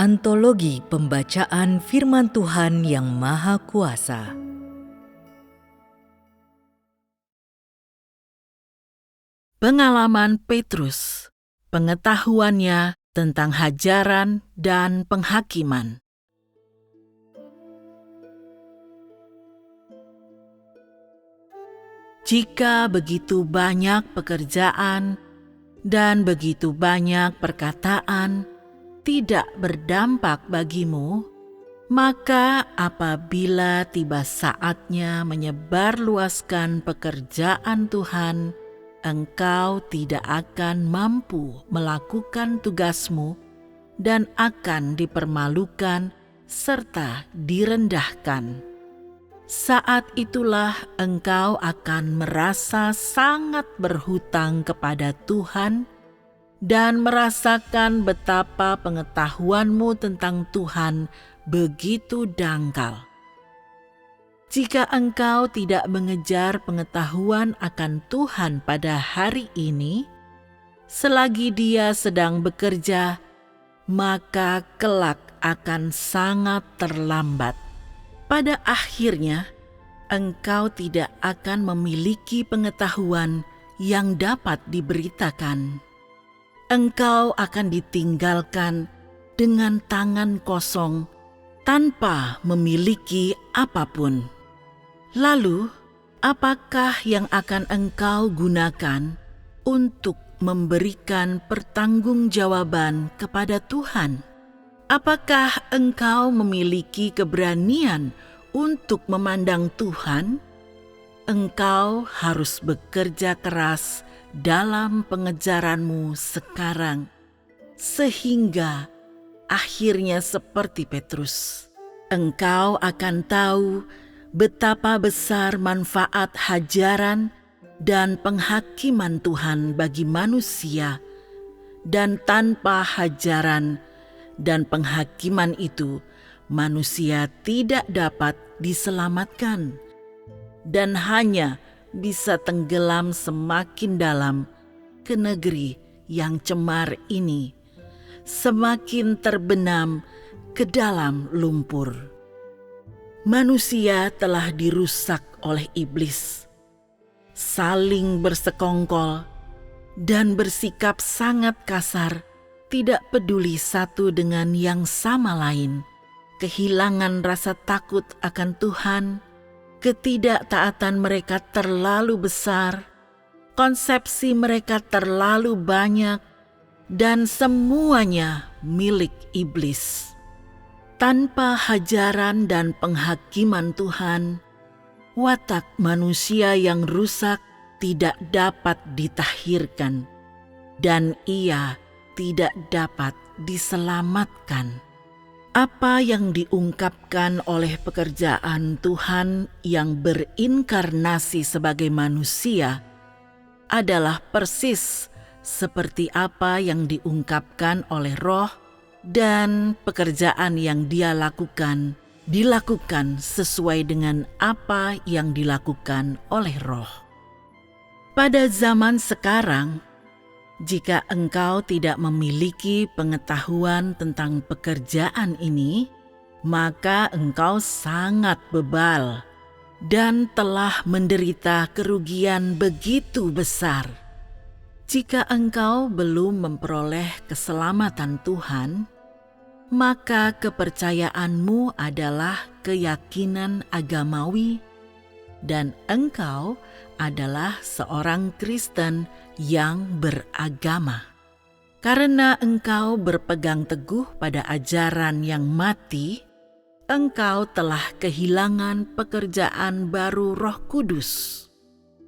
Antologi Pembacaan Firman Tuhan yang Maha Kuasa. Pengalaman Petrus, pengetahuannya tentang hajaran dan penghakiman. Jika begitu banyak pekerjaan dan begitu banyak perkataan tidak berdampak bagimu, maka apabila tiba saatnya menyebarluaskan pekerjaan Tuhan, engkau tidak akan mampu melakukan tugasmu dan akan dipermalukan serta direndahkan. Saat itulah engkau akan merasa sangat berhutang kepada Tuhan dan merasakan betapa pengetahuanmu tentang Tuhan begitu dangkal. Jika engkau tidak mengejar pengetahuan akan Tuhan pada hari ini, selagi Dia sedang bekerja, maka kelak akan sangat terlambat. Pada akhirnya, engkau tidak akan memiliki pengetahuan yang dapat diberitakan. Engkau akan ditinggalkan dengan tangan kosong tanpa memiliki apapun. Lalu, apakah yang akan engkau gunakan untuk memberikan pertanggungjawaban kepada Tuhan? Apakah engkau memiliki keberanian untuk memandang Tuhan? Engkau harus bekerja keras dalam pengejaranmu sekarang, sehingga akhirnya seperti Petrus, engkau akan tahu betapa besar manfaat hajaran dan penghakiman Tuhan bagi manusia, dan tanpa hajaran dan penghakiman itu, manusia tidak dapat diselamatkan dan hanya bisa tenggelam semakin dalam ke negeri yang cemar ini, semakin terbenam ke dalam lumpur. Manusia telah dirusak oleh iblis, saling bersekongkol dan bersikap sangat kasar, tidak peduli satu dengan yang sama lain, kehilangan rasa takut akan Tuhan, ketidaktaatan mereka terlalu besar, konsepsi mereka terlalu banyak, dan semuanya milik iblis. Tanpa hajaran dan penghakiman Tuhan, watak manusia yang rusak tidak dapat ditahirkan, dan ia tidak dapat diselamatkan. Apa yang diungkapkan oleh pekerjaan Tuhan yang berinkarnasi sebagai manusia adalah persis seperti apa yang diungkapkan oleh Roh, dan pekerjaan yang Dia lakukan dilakukan sesuai dengan apa yang dilakukan oleh Roh. Pada zaman sekarang, jika engkau tidak memiliki pengetahuan tentang pekerjaan ini, maka engkau sangat bebal dan telah menderita kerugian begitu besar. Jika engkau belum memperoleh keselamatan Tuhan, maka kepercayaanmu adalah keyakinan agamawi, dan engkau adalah seorang Kristen yang beragama. Karena engkau berpegang teguh pada ajaran yang mati, engkau telah kehilangan pekerjaan baru Roh Kudus.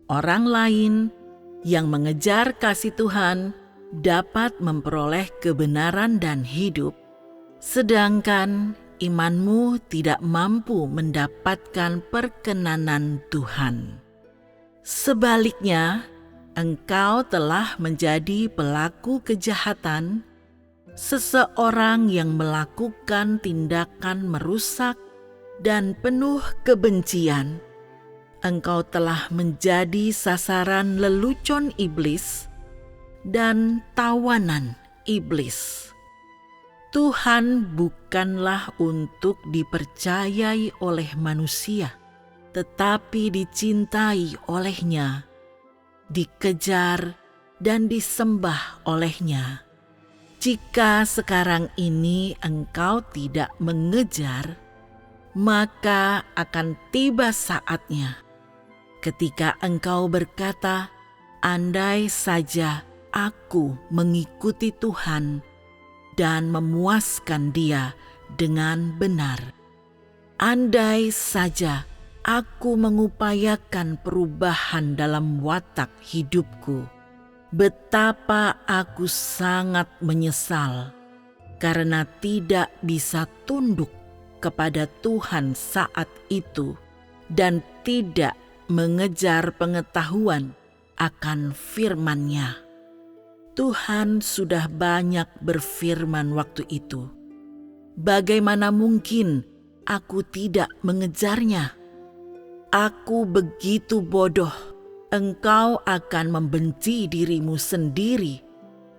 Orang lain yang mengejar kasih Tuhan dapat memperoleh kebenaran dan hidup, sedangkan imanmu tidak mampu mendapatkan perkenanan Tuhan. Sebaliknya, engkau telah menjadi pelaku kejahatan, seseorang yang melakukan tindakan merusak dan penuh kebencian. Engkau telah menjadi sasaran lelucon iblis dan tawanan iblis. Tuhan bukanlah untuk dipercayai oleh manusia, tetapi dicintai olehnya, dikejar dan disembah olehnya. Jika sekarang ini engkau tidak mengejar, maka akan tiba saatnya ketika engkau berkata, "Andai saja aku mengikuti Tuhan dan memuaskan Dia dengan benar. Andai saja aku mengupayakan perubahan dalam watak hidupku. Betapa aku sangat menyesal karena tidak bisa tunduk kepada Tuhan saat itu dan tidak mengejar pengetahuan akan firman-Nya." Tuhan sudah banyak berfirman waktu itu. Bagaimana mungkin aku tidak mengejarnya? Aku begitu bodoh. Engkau akan membenci dirimu sendiri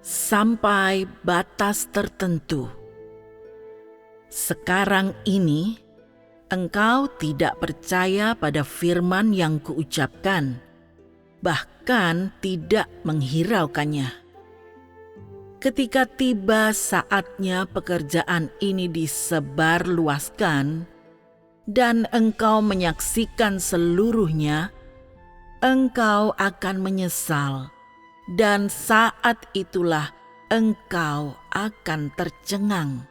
sampai batas tertentu. Sekarang ini, engkau tidak percaya pada firman yang kuucapkan, bahkan tidak menghiraukannya. Ketika tiba saatnya pekerjaan ini disebarluaskan dan engkau menyaksikan seluruhnya, engkau akan menyesal, dan saat itulah engkau akan tercengang.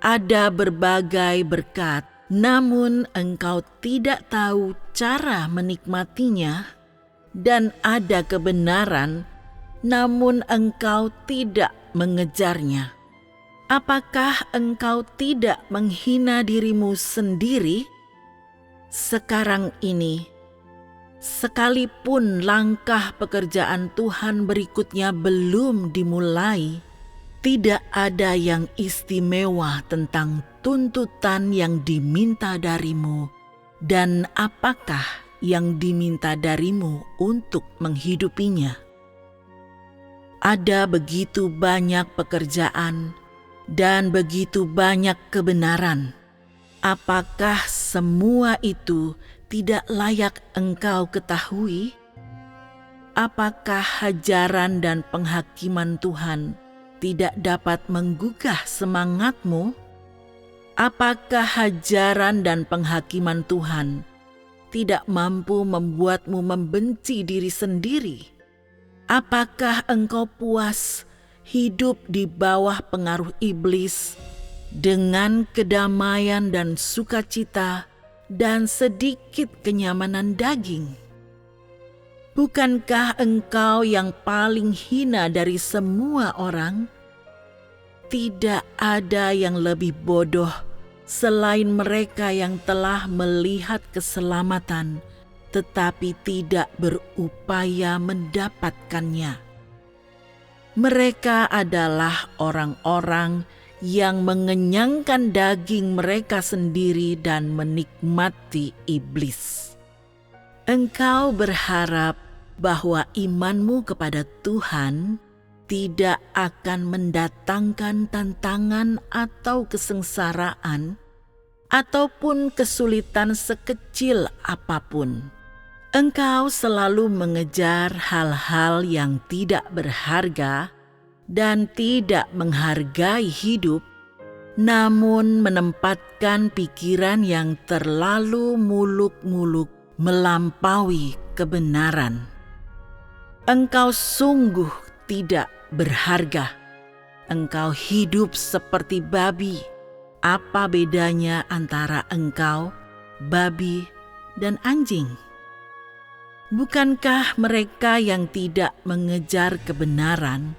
Ada berbagai berkat, namun engkau tidak tahu cara menikmatinya, dan ada kebenaran, namun engkau tidak mengejarnya. Apakah engkau tidak menghina dirimu sendiri? Sekarang ini, sekalipun langkah pekerjaan Tuhan berikutnya belum dimulai, tidak ada yang istimewa tentang tuntutan yang diminta darimu dan apakah yang diminta darimu untuk menghidupinya. Ada begitu banyak pekerjaan dan begitu banyak kebenaran. Apakah semua itu tidak layak engkau ketahui? Apakah ajaran dan penghakiman Tuhan tidak dapat menggugah semangatmu? Apakah ajaran dan penghakiman Tuhan tidak mampu membuatmu membenci diri sendiri? Apakah engkau puas hidup di bawah pengaruh iblis dengan kedamaian dan sukacita dan sedikit kenyamanan daging? Bukankah engkau yang paling hina dari semua orang? Tidak ada yang lebih bodoh selain mereka yang telah melihat keselamatan tetapi tidak berupaya mendapatkannya. Mereka adalah orang-orang yang mengenyangkan daging mereka sendiri dan menikmati iblis. Engkau berharap bahwa imanmu kepada Tuhan tidak akan mendatangkan tantangan atau kesengsaraan ataupun kesulitan sekecil apapun. Engkau selalu mengejar hal-hal yang tidak berharga dan tidak menghargai hidup, namun menempatkan pikiran yang terlalu muluk-muluk melampaui kebenaran. Engkau sungguh tidak berharga. Engkau hidup seperti babi. Apa bedanya antara engkau, babi, dan anjing? Bukankah mereka yang tidak mengejar kebenaran,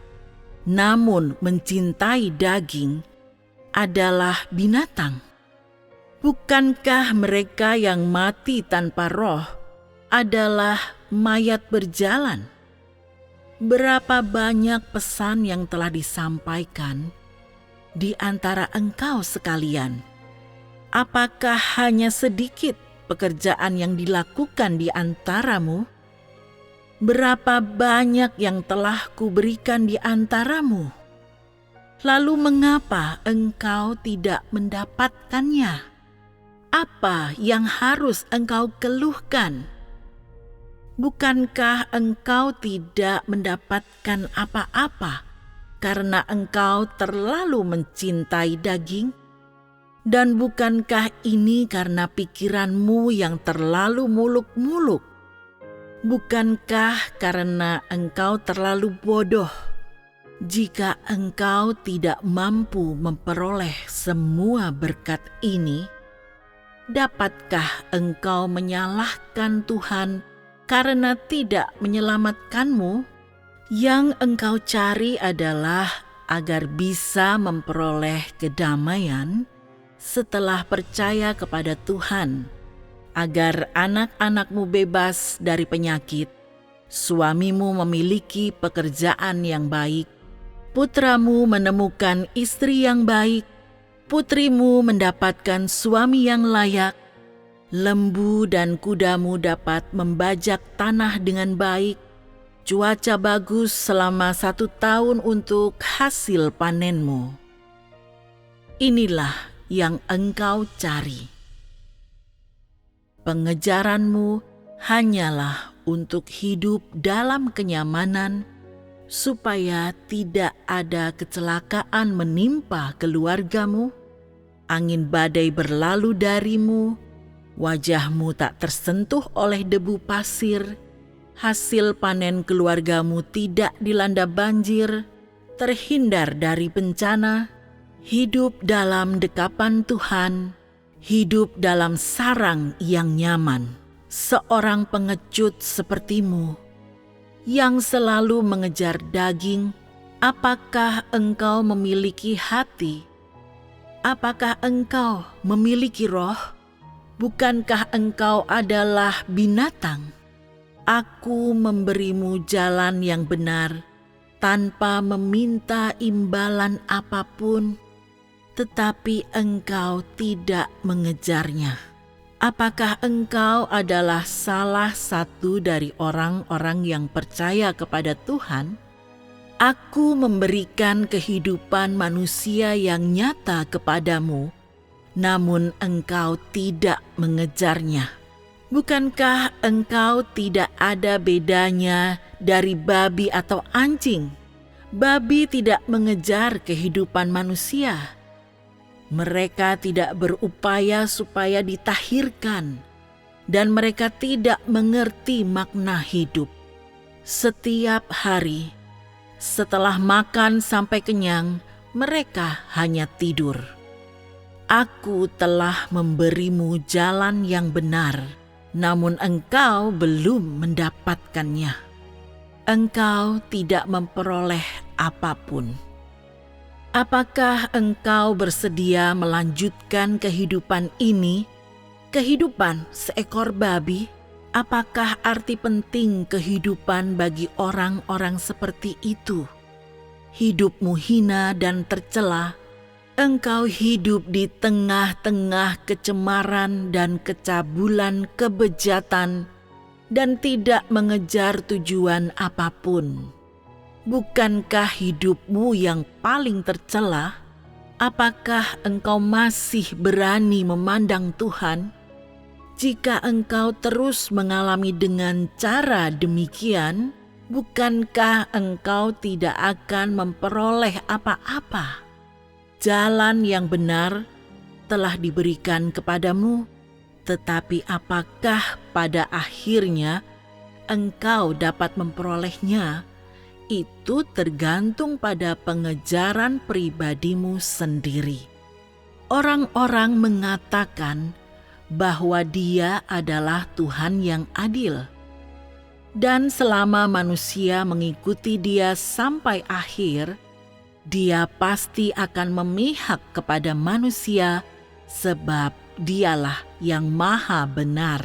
namun mencintai daging, adalah binatang? Bukankah mereka yang mati tanpa roh adalah mayat berjalan? Berapa banyak pesan yang telah disampaikan di antara engkau sekalian? Apakah hanya sedikit pekerjaan yang dilakukan di antaramu? Berapa banyak yang telah kuberikan di antaramu? Lalu mengapa engkau tidak mendapatkannya? Apa yang harus engkau keluhkan? Bukankah engkau tidak mendapatkan apa-apa karena engkau terlalu mencintai daging? Dan bukankah ini karena pikiranmu yang terlalu muluk-muluk? Bukankah karena engkau terlalu bodoh? Jika engkau tidak mampu memperoleh semua berkat ini, dapatkah engkau menyalahkan Tuhan karena tidak menyelamatkanmu? Yang engkau cari adalah agar bisa memperoleh kedamaian setelah percaya kepada Tuhan, agar anak-anakmu bebas dari penyakit, suamimu memiliki pekerjaan yang baik, putramu menemukan istri yang baik, putrimu mendapatkan suami yang layak, lembu dan kudamu dapat membajak tanah dengan baik, cuaca bagus selama 1 tahun untuk hasil panenmu. Inilah yang engkau cari. Pengejaranmu hanyalah untuk hidup dalam kenyamanan, supaya tidak ada kecelakaan menimpa keluargamu, angin badai berlalu darimu, wajahmu tak tersentuh oleh debu pasir, hasil panen keluargamu tidak dilanda banjir, terhindar dari bencana, hidup dalam dekapan Tuhan, hidup dalam sarang yang nyaman. Seorang pengecut sepertimu yang selalu mengejar daging, apakah engkau memiliki hati? Apakah engkau memiliki roh? Bukankah engkau adalah binatang? Aku memberimu jalan yang benar tanpa meminta imbalan apapun, tetapi engkau tidak mengejarnya. Apakah engkau adalah salah satu dari orang-orang yang percaya kepada Tuhan? Aku memberikan kehidupan manusia yang nyata kepadamu, namun engkau tidak mengejarnya. Bukankah engkau tidak ada bedanya dari babi atau anjing? Babi tidak mengejar kehidupan manusia. Mereka tidak berupaya supaya ditahirkan, dan mereka tidak mengerti makna hidup. Setiap hari, setelah makan sampai kenyang, mereka hanya tidur. Aku telah memberimu jalan yang benar, namun engkau belum mendapatkannya. Engkau tidak memperoleh apapun. Apakah engkau bersedia melanjutkan kehidupan ini, kehidupan seekor babi? Apakah arti penting kehidupan bagi orang-orang seperti itu? Hidupmu hina dan tercela. Engkau hidup di tengah-tengah kecemaran dan kecabulan kebejatan dan tidak mengejar tujuan apapun. Bukankah hidupmu yang paling tercela? Apakah engkau masih berani memandang Tuhan? Jika engkau terus mengalami dengan cara demikian, bukankah engkau tidak akan memperoleh apa-apa? Jalan yang benar telah diberikan kepadamu, tetapi apakah pada akhirnya engkau dapat memperolehnya? Itu tergantung pada pengejaran pribadimu sendiri. Orang-orang mengatakan bahwa Dia adalah Tuhan yang adil, dan selama manusia mengikuti Dia sampai akhir, Dia pasti akan memihak kepada manusia, sebab Dialah yang maha benar.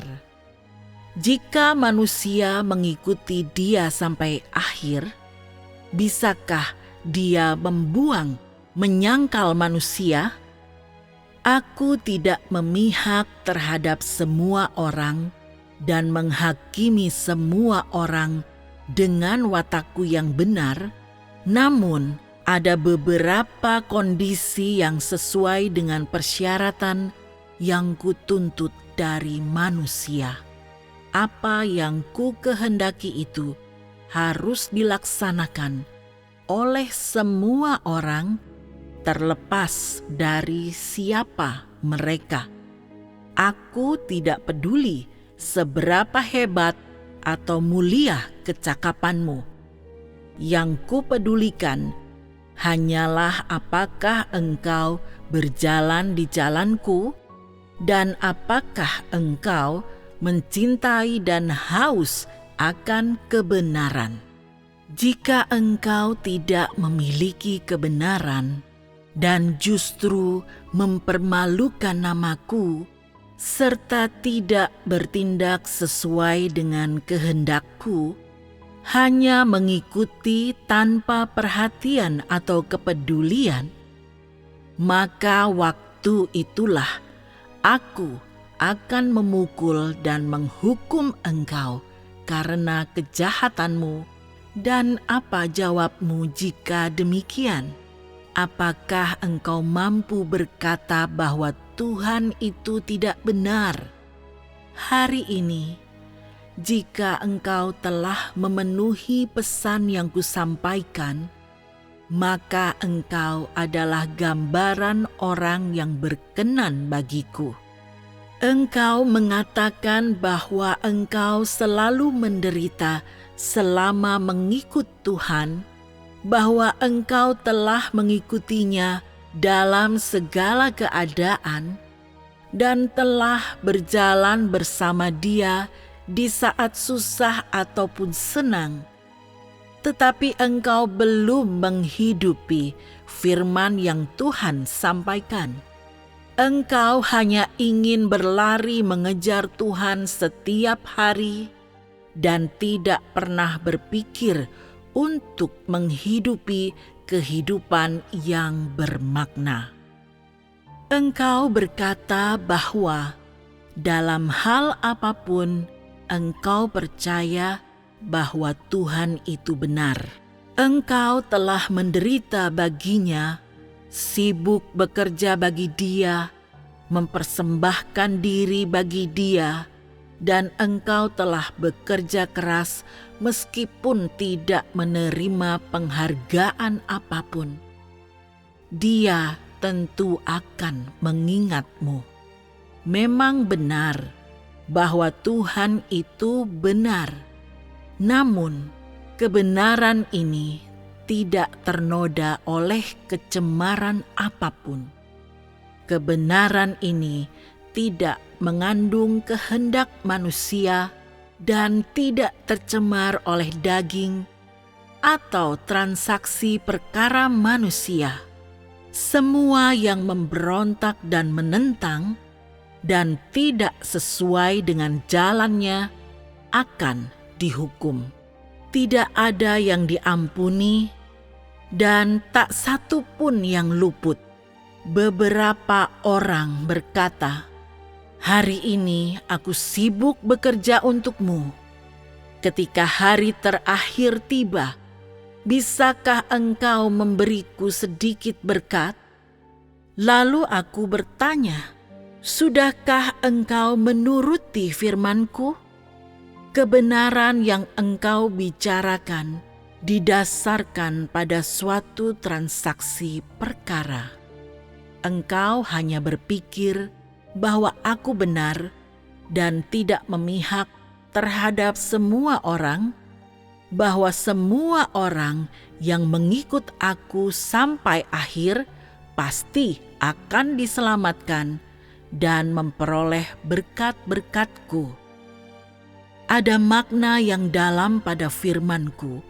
Jika manusia mengikuti Dia sampai akhir, bisakah Dia membuang, menyangkal manusia? Aku tidak memihak terhadap semua orang dan menghakimi semua orang dengan watakku yang benar, namun Ada beberapa kondisi yang sesuai dengan persyaratan yang kutuntut dari manusia. Apa yang ku kehendaki itu harus dilaksanakan oleh semua orang, terlepas dari siapa mereka. Aku tidak peduli seberapa hebat atau mulia kecakapanmu. Yang kupedulikan hanyalah apakah engkau berjalan di jalanku dan apakah engkau mencintai dan haus akan kebenaran. Jika engkau tidak memiliki kebenaran dan justru mempermalukan namaku, serta tidak bertindak sesuai dengan kehendakku, hanya mengikuti tanpa perhatian atau kepedulian, maka waktu itulah aku akan memukul dan menghukum engkau karena kejahatanmu. Dan apa jawabmu jika demikian? Apakah engkau mampu berkata bahwa Tuhan itu tidak benar? Hari ini, jika engkau telah memenuhi pesan yang kusampaikan, maka engkau adalah gambaran orang yang berkenan bagiku. Engkau mengatakan bahwa engkau selalu menderita selama mengikut Tuhan, bahwa engkau telah mengikutinya dalam segala keadaan dan telah berjalan bersama Dia di saat susah ataupun senang. Tetapi engkau belum menghidupi firman yang Tuhan sampaikan. Engkau hanya ingin berlari mengejar Tuhan setiap hari dan tidak pernah berpikir untuk menghidupi kehidupan yang bermakna. Engkau berkata bahwa dalam hal apapun engkau percaya bahwa Tuhan itu benar. Engkau telah menderita baginya, sibuk bekerja bagi Dia, mempersembahkan diri bagi Dia, dan engkau telah bekerja keras meskipun tidak menerima penghargaan apapun. Dia tentu akan mengingatmu. Memang benar bahwa Tuhan itu benar, namun kebenaran ini tidak ternoda oleh kecemaran apapun. Kebenaran ini tidak mengandung kehendak manusia dan tidak tercemar oleh daging atau transaksi perkara manusia. Semua yang memberontak dan menentang dan tidak sesuai dengan jalannya akan dihukum. Tidak ada yang diampuni dan tak satu pun yang luput. Beberapa orang berkata, "Hari ini aku sibuk bekerja untukmu. Ketika hari terakhir tiba, bisakah engkau memberiku sedikit berkat?" Lalu aku bertanya, "Sudahkah engkau menuruti firman-Ku?" Kebenaran yang engkau bicarakan didasarkan pada suatu transaksi perkara. Engkau hanya berpikir bahwa aku benar dan tidak memihak terhadap semua orang, bahwa semua orang yang mengikut aku sampai akhir pasti akan diselamatkan dan memperoleh berkat-berkat-Ku. Ada makna yang dalam pada firman-Ku,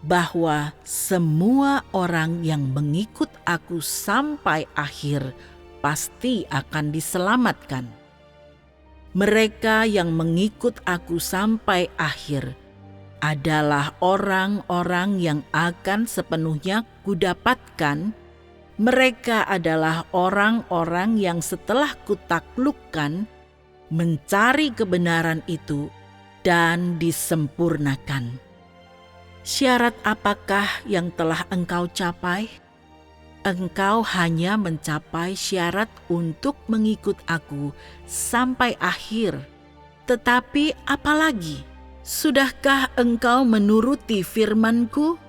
bahwa semua orang yang mengikut aku sampai akhir pasti akan diselamatkan. Mereka yang mengikut aku sampai akhir adalah orang-orang yang akan sepenuhnya kudapatkan. Mereka adalah orang-orang yang setelah kutaklukkan mencari kebenaran itu dan disempurnakan. Syarat apakah yang telah engkau capai? Engkau hanya mencapai syarat untuk mengikut aku sampai akhir. Tetapi apalagi? Sudahkah engkau menuruti firman-Ku?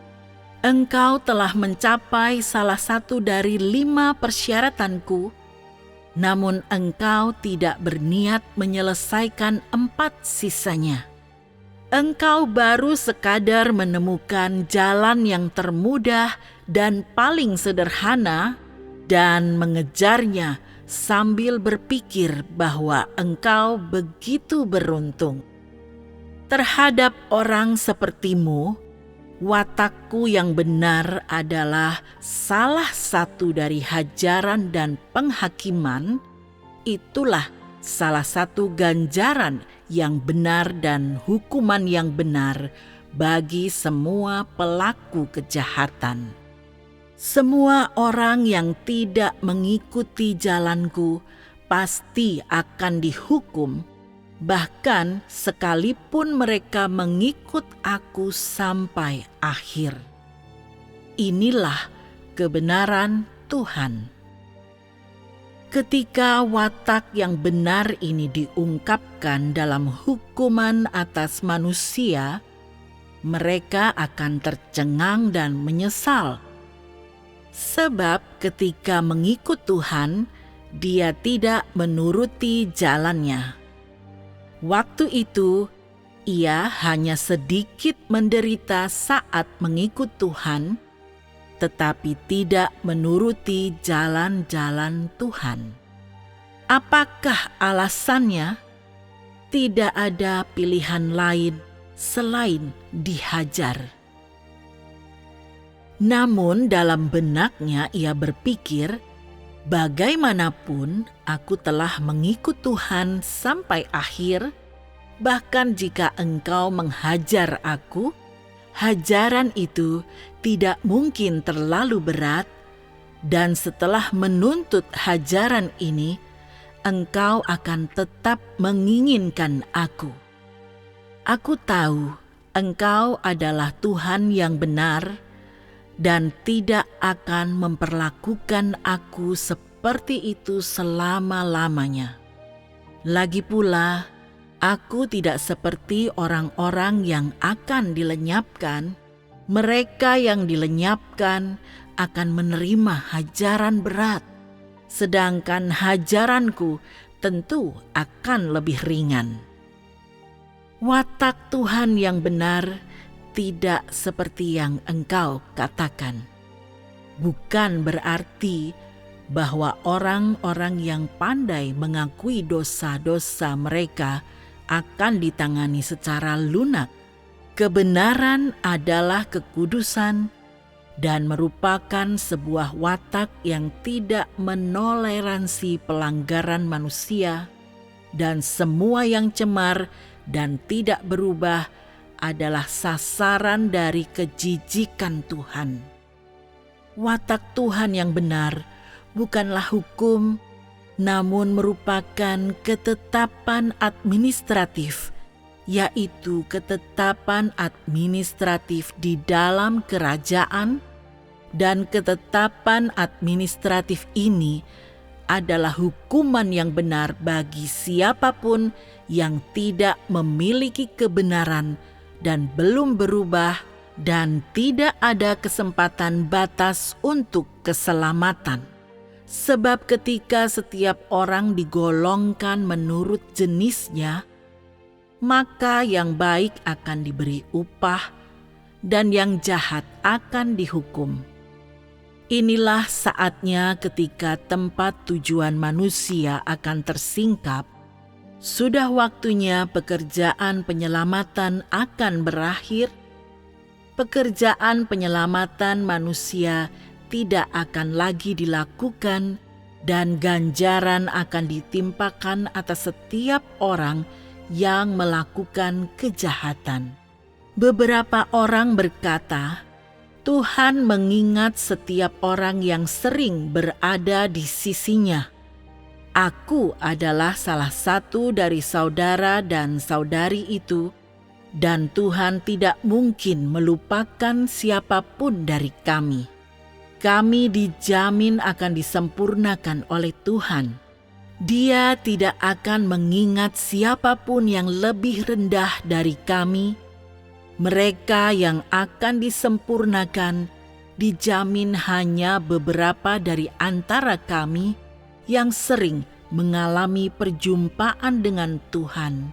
Engkau telah mencapai salah satu dari 5 persyaratan-Ku, namun engkau tidak berniat menyelesaikan 4 sisanya. Engkau baru sekadar menemukan jalan yang termudah dan paling sederhana dan mengejarnya sambil berpikir bahwa engkau begitu beruntung. Terhadap orang sepertimu, watakku yang benar adalah salah satu dari hajaran dan penghakiman. Itulah salah satu ganjaran yang benar dan hukuman yang benar bagi semua pelaku kejahatan. Semua orang yang tidak mengikuti jalanku pasti akan dihukum, bahkan sekalipun mereka mengikut aku sampai akhir. Inilah kebenaran Tuhan. Ketika watak yang benar ini diungkapkan dalam hukuman atas manusia, mereka akan tercengang dan menyesal. Sebab ketika mengikut Tuhan, dia tidak menuruti jalannya. Waktu itu, ia hanya sedikit menderita saat mengikut Tuhan, tetapi tidak menuruti jalan-jalan Tuhan. Apakah alasannya? Tidak ada pilihan lain selain dihajar. Namun dalam benaknya ia berpikir, bagaimanapun aku telah mengikut Tuhan sampai akhir, bahkan jika engkau menghajar aku, hajaran itu tidak mungkin terlalu berat, dan setelah menuntut hajaran ini, engkau akan tetap menginginkan aku. Aku tahu engkau adalah Tuhan yang benar dan tidak akan memperlakukan aku seperti itu selama-lamanya. Lagi pula, aku tidak seperti orang-orang yang akan dilenyapkan. Mereka yang dilenyapkan akan menerima hajaran berat, sedangkan hajaranku tentu akan lebih ringan. Watak Tuhan yang benar tidak seperti yang engkau katakan. Bukan berarti bahwa orang-orang yang pandai mengakui dosa-dosa mereka akan ditangani secara lunak. Kebenaran adalah kekudusan dan merupakan sebuah watak yang tidak menoleransi pelanggaran manusia, dan semua yang cemar dan tidak berubah adalah sasaran dari kejijikan Tuhan. Watak Tuhan yang benar bukanlah hukum, namun merupakan ketetapan administratif, yaitu ketetapan administratif di dalam kerajaan, dan ketetapan administratif ini adalah hukuman yang benar bagi siapapun yang tidak memiliki kebenaran dan belum berubah, dan tidak ada kesempatan batas untuk keselamatan. Sebab ketika setiap orang digolongkan menurut jenisnya, maka yang baik akan diberi upah dan yang jahat akan dihukum. Inilah saatnya ketika tempat tujuan manusia akan tersingkap. Sudah waktunya pekerjaan penyelamatan akan berakhir. Pekerjaan penyelamatan manusia tidak akan lagi dilakukan, dan ganjaran akan ditimpakan atas setiap orang yang melakukan kejahatan. Beberapa orang berkata, Tuhan mengingat setiap orang yang sering berada di sisinya. Aku adalah salah satu dari saudara dan saudari itu, dan Tuhan tidak mungkin melupakan siapapun dari kami. Kami dijamin akan disempurnakan oleh Tuhan. Dia tidak akan mengingat siapapun yang lebih rendah dari kami. Mereka yang akan disempurnakan dijamin hanya beberapa dari antara kami yang sering mengalami perjumpaan dengan Tuhan.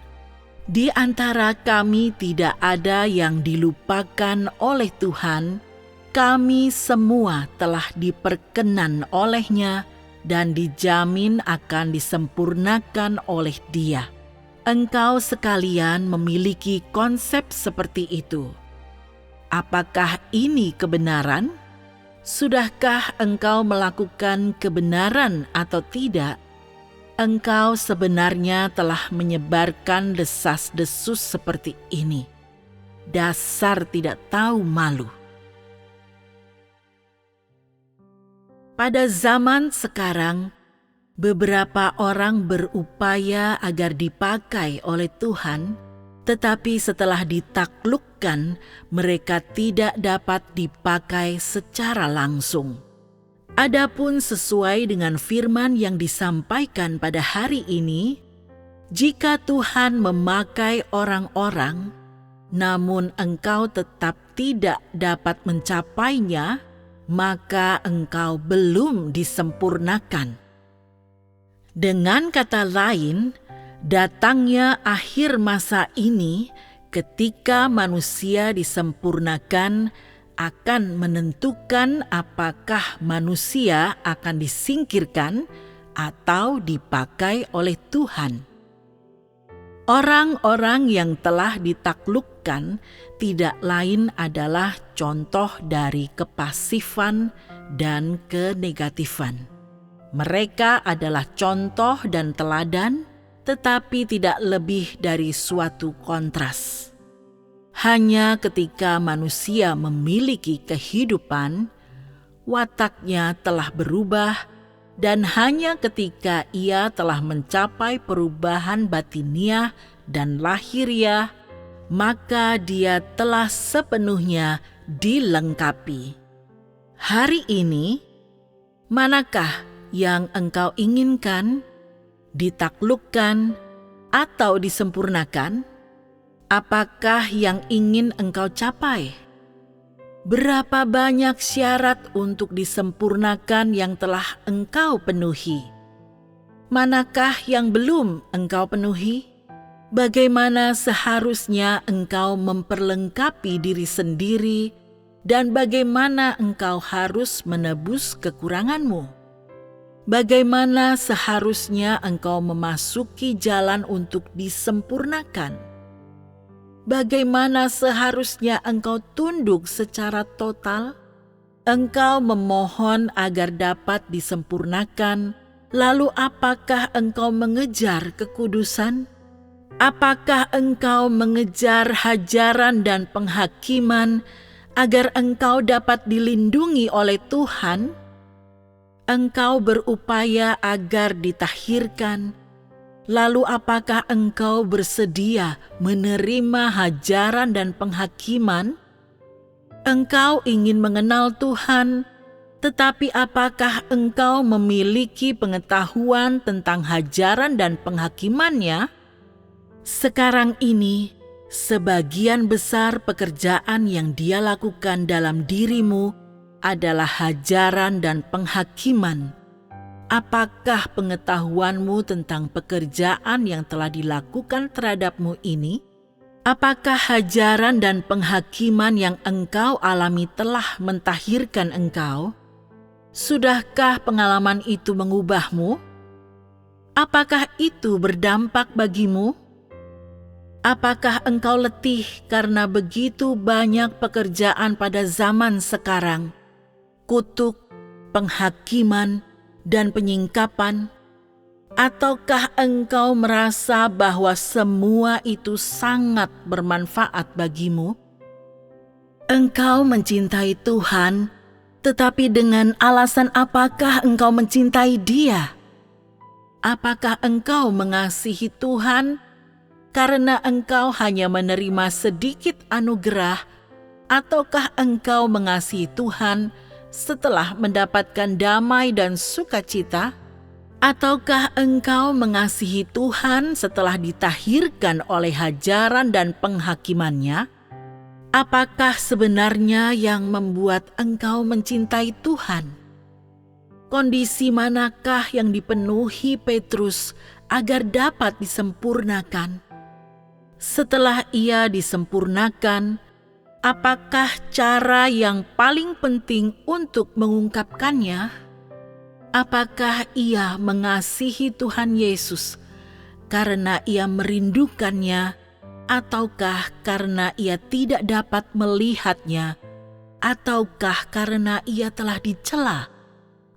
Di antara kami tidak ada yang dilupakan oleh Tuhan. Kami semua telah diperkenan oleh-Nya dan dijamin akan disempurnakan oleh Dia. Engkau sekalian memiliki konsep seperti itu. Apakah ini kebenaran? Sudahkah engkau melakukan kebenaran atau tidak? Engkau sebenarnya telah menyebarkan desas-desus seperti ini. Dasar tidak tahu malu. Pada zaman sekarang, beberapa orang berupaya agar dipakai oleh Tuhan, tetapi setelah ditaklukkan, mereka tidak dapat dipakai secara langsung. Adapun sesuai dengan firman yang disampaikan pada hari ini, jika Tuhan memakai orang-orang, namun engkau tetap tidak dapat mencapainya, maka engkau belum disempurnakan. Dengan kata lain, datangnya akhir masa ini ketika manusia disempurnakan akan menentukan apakah manusia akan disingkirkan atau dipakai oleh Tuhan. Orang-orang yang telah ditaklukkan tidak lain adalah contoh dari kepasifan dan kenegatifan. Mereka adalah contoh dan teladan, tetapi tidak lebih dari suatu kontras. Hanya ketika manusia memiliki kehidupan, wataknya telah berubah, dan hanya ketika ia telah mencapai perubahan batiniah dan lahiriah, maka dia telah sepenuhnya dilengkapi. Hari ini, manakah yang engkau inginkan, ditaklukkan, atau disempurnakan? Apakah yang ingin engkau capai? Berapa banyak syarat untuk disempurnakan yang telah engkau penuhi? Manakah yang belum engkau penuhi? Bagaimana seharusnya engkau memperlengkapi diri sendiri, dan bagaimana engkau harus menebus kekuranganmu? Bagaimana seharusnya engkau memasuki jalan untuk disempurnakan? Bagaimana seharusnya engkau tunduk secara total? Engkau memohon agar dapat disempurnakan, lalu apakah engkau mengejar kekudusan? Apakah engkau mengejar hajaran dan penghakiman agar engkau dapat dilindungi oleh Tuhan? Engkau berupaya agar ditahirkan, lalu apakah engkau bersedia menerima hajaran dan penghakiman? Engkau ingin mengenal Tuhan, tetapi apakah engkau memiliki pengetahuan tentang hajaran dan penghakimannya? Sekarang ini, sebagian besar pekerjaan yang Dia lakukan dalam dirimu adalah hajaran dan penghakiman. Apakah pengetahuanmu tentang pekerjaan yang telah dilakukan terhadapmu ini? Apakah hajaran dan penghakiman yang engkau alami telah mentahirkan engkau? Sudahkah pengalaman itu mengubahmu? Apakah itu berdampak bagimu? Apakah engkau letih karena begitu banyak pekerjaan pada zaman sekarang? Kutuk, penghakiman, dan penyingkapan? Ataukah engkau merasa bahwa semua itu sangat bermanfaat bagimu? Engkau mencintai Tuhan, tetapi dengan alasan apakah engkau mencintai Dia? Apakah engkau mengasihi Tuhan karena engkau hanya menerima sedikit anugerah, ataukah engkau mengasihi Tuhan setelah mendapatkan damai dan sukacita? Ataukah engkau mengasihi Tuhan setelah ditahirkan oleh hajaran dan penghakimannya? Apakah sebenarnya yang membuat engkau mencintai Tuhan? Kondisi manakah yang dipenuhi Petrus agar dapat disempurnakan? Setelah ia disempurnakan, apakah cara yang paling penting untuk mengungkapkannya? Apakah ia mengasihi Tuhan Yesus karena ia merindukannya, ataukah karena ia tidak dapat melihatnya, ataukah karena ia telah dicela,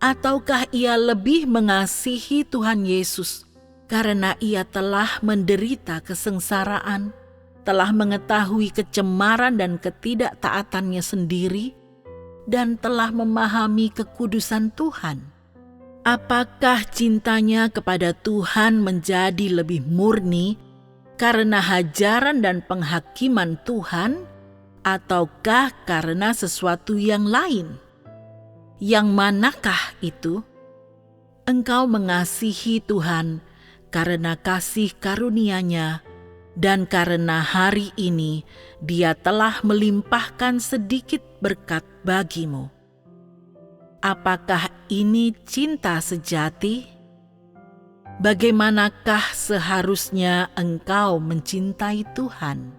ataukah ia lebih mengasihi Tuhan Yesus karena ia telah menderita kesengsaraan, telah mengetahui kecemaran dan ketidaktaatannya sendiri, dan telah memahami kekudusan Tuhan? Apakah cintanya kepada Tuhan menjadi lebih murni karena hajaran dan penghakiman Tuhan, ataukah karena sesuatu yang lain? Yang manakah itu? Engkau mengasihi Tuhan karena kasih karunia-Nya, dan karena hari ini Dia telah melimpahkan sedikit berkat bagimu. Apakah ini cinta sejati? Bagaimanakah seharusnya engkau mencintai Tuhan?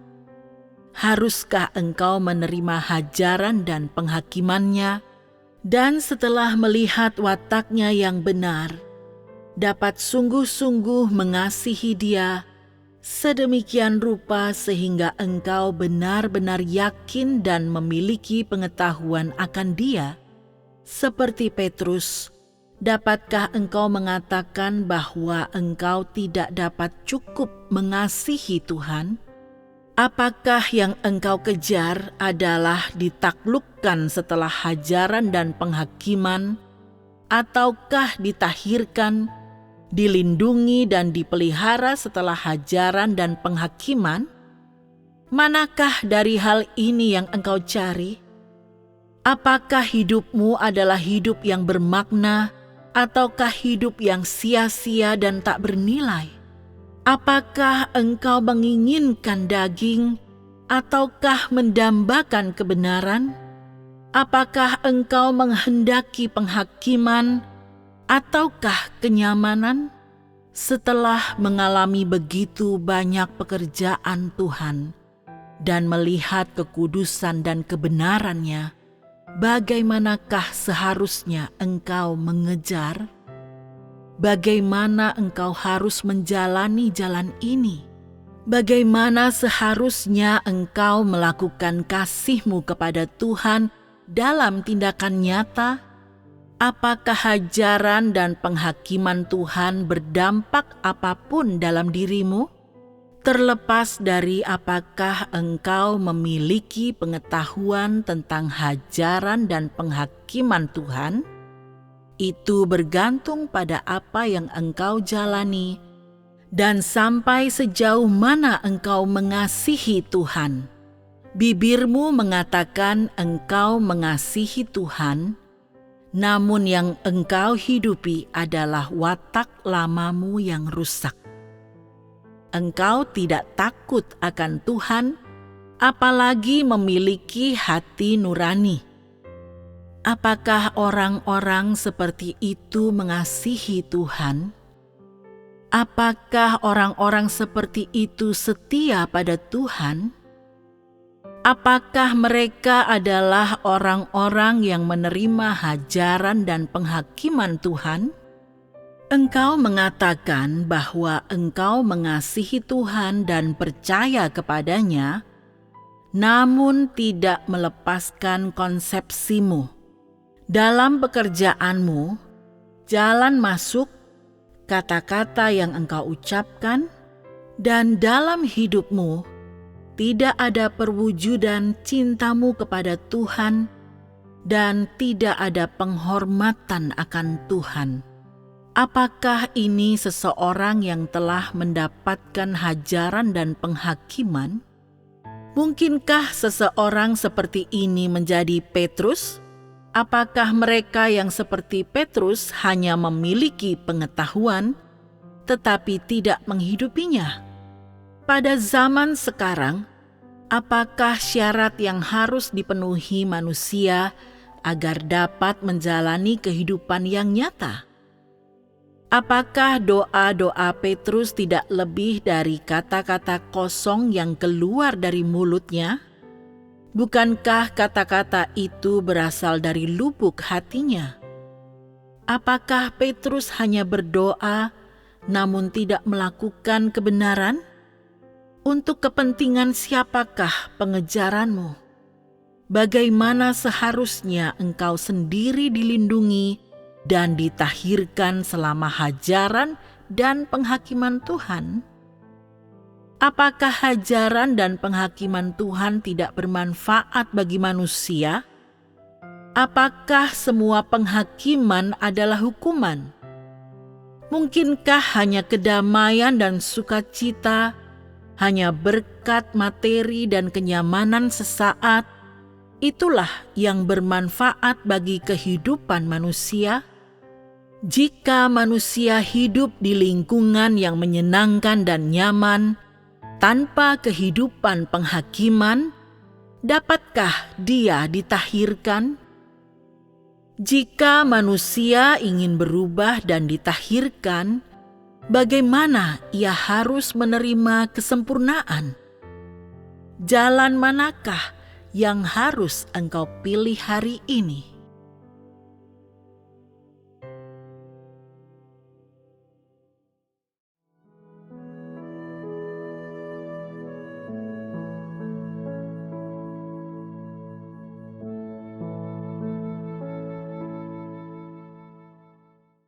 Haruskah engkau menerima hajaran dan penghakimannya, dan setelah melihat wataknya yang benar, dapat sungguh-sungguh mengasihi Dia sedemikian rupa sehingga engkau benar-benar yakin dan memiliki pengetahuan akan Dia? Seperti Petrus, dapatkah engkau mengatakan bahwa engkau tidak dapat cukup mengasihi Tuhan? Apakah yang engkau kejar adalah ditaklukkan setelah hajaran dan penghakiman, ataukah ditahirkan, dilindungi dan dipelihara setelah hajaran dan penghakiman? Manakah dari hal ini yang engkau cari? Apakah hidupmu adalah hidup yang bermakna, ataukah hidup yang sia-sia dan tak bernilai? Apakah engkau menginginkan daging, ataukah mendambakan kebenaran? Apakah engkau menghendaki penghakiman, ataukah kenyamanan? Setelah mengalami begitu banyak pekerjaan Tuhan dan melihat kekudusan dan kebenarannya, bagaimanakah seharusnya engkau mengejar? Bagaimana engkau harus menjalani jalan ini? Bagaimana seharusnya engkau melakukan kasih-Mu kepada Tuhan dalam tindakan nyata? Apakah hajaran dan penghakiman Tuhan berdampak apapun dalam dirimu? Terlepas dari apakah engkau memiliki pengetahuan tentang hajaran dan penghakiman Tuhan, itu bergantung pada apa yang engkau jalani dan sampai sejauh mana engkau mengasihi Tuhan. Bibirmu mengatakan engkau mengasihi Tuhan, namun yang engkau hidupi adalah watak lamamu yang rusak. Engkau tidak takut akan Tuhan, apalagi memiliki hati nurani. Apakah orang-orang seperti itu mengasihi Tuhan? Apakah orang-orang seperti itu setia pada Tuhan? Apakah mereka adalah orang-orang yang menerima hajaran dan penghakiman Tuhan? Engkau mengatakan bahwa engkau mengasihi Tuhan dan percaya kepadanya, namun tidak melepaskan konsepsimu. Dalam pekerjaanmu, jalan masuk, kata-kata yang engkau ucapkan, dan dalam hidupmu, tidak ada perwujudan cintamu kepada Tuhan dan tidak ada penghormatan akan Tuhan. Apakah ini seseorang yang telah mendapatkan hajaran dan penghakiman? Mungkinkah seseorang seperti ini menjadi Petrus? Apakah mereka yang seperti Petrus hanya memiliki pengetahuan, tetapi tidak menghidupinya? Pada zaman sekarang, apakah syarat yang harus dipenuhi manusia agar dapat menjalani kehidupan yang nyata? Apakah doa-doa Petrus tidak lebih dari kata-kata kosong yang keluar dari mulutnya? Bukankah kata-kata itu berasal dari lubuk hatinya? Apakah Petrus hanya berdoa namun tidak melakukan kebenaran? Untuk kepentingan siapakah pengejaranmu? Bagaimana seharusnya engkau sendiri dilindungi dan ditahirkan selama hajaran dan penghakiman Tuhan? Apakah hajaran dan penghakiman Tuhan tidak bermanfaat bagi manusia? Apakah semua penghakiman adalah hukuman? Mungkinkah hanya kedamaian dan sukacita, hanya berkat materi dan kenyamanan sesaat, itulah yang bermanfaat bagi kehidupan manusia? Jika manusia hidup di lingkungan yang menyenangkan dan nyaman, tanpa kehidupan penghakiman, dapatkah dia ditahirkan? Jika manusia ingin berubah dan ditahirkan, bagaimana ia harus menerima kesempurnaan? Jalan manakah yang harus engkau pilih hari ini?